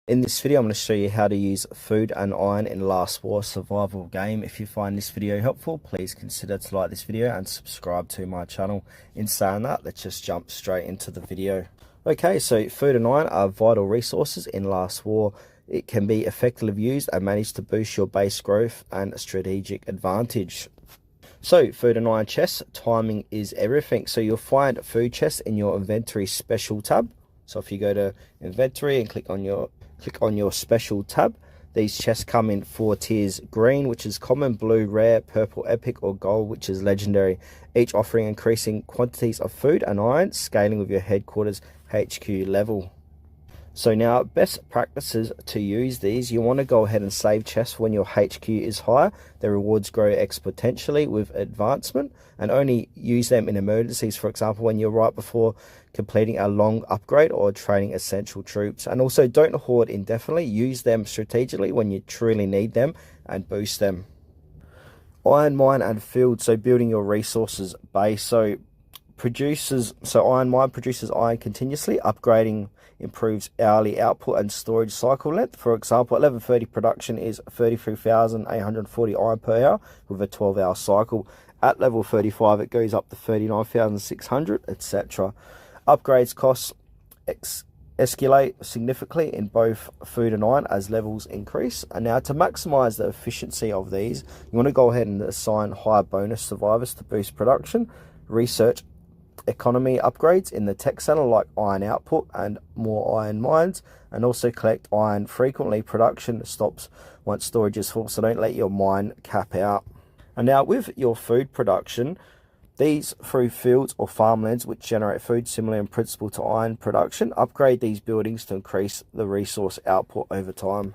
In this video, I'm going to show you how to use food and iron in Last War survival game. If you find this video helpful, please consider to like this video and subscribe to my channel. In saying that, let's just jump straight into the video. Okay, so food and iron are vital resources in Last War. It can be effectively used and managed to boost your base growth and strategic advantage. So, food and iron chests, timing is everything. So you'll find food chests in your inventory special tab. So if you go to inventory and click on your special tab, these chests come in 4 tiers: green, which is common; blue, rare; purple, epic; or gold, which is legendary, each offering increasing quantities of food and iron, scaling with your headquarters HQ level. So now, best practices to use these: you want to go ahead and save chests when your HQ is higher. The rewards grow exponentially with advancement, and only use them in emergencies. For example, when you're right before completing a long upgrade or training essential troops. And also, don't hoard indefinitely. Use them strategically when you truly need them and boost them. Iron mine and field, so building your resources base. So iron mine produces iron continuously. Upgrading improves hourly output and storage cycle length. For example, at level 30 production is 33,840 iron per hour with a 12-hour cycle. At level 35 it goes up to 39,600, etc. Upgrades costs escalate significantly in both food and iron as levels increase. And now, to maximize the efficiency of these, you want to go ahead and assign higher bonus survivors to boost production. Research economy upgrades in the tech center, like iron output and more iron mines, and also collect iron frequently. Production stops once storage is full, so don't let your mine cap out. And now, with your food production, these through fields or farmlands which generate food similar in principle to iron production, upgrade these buildings to increase the resource output over time.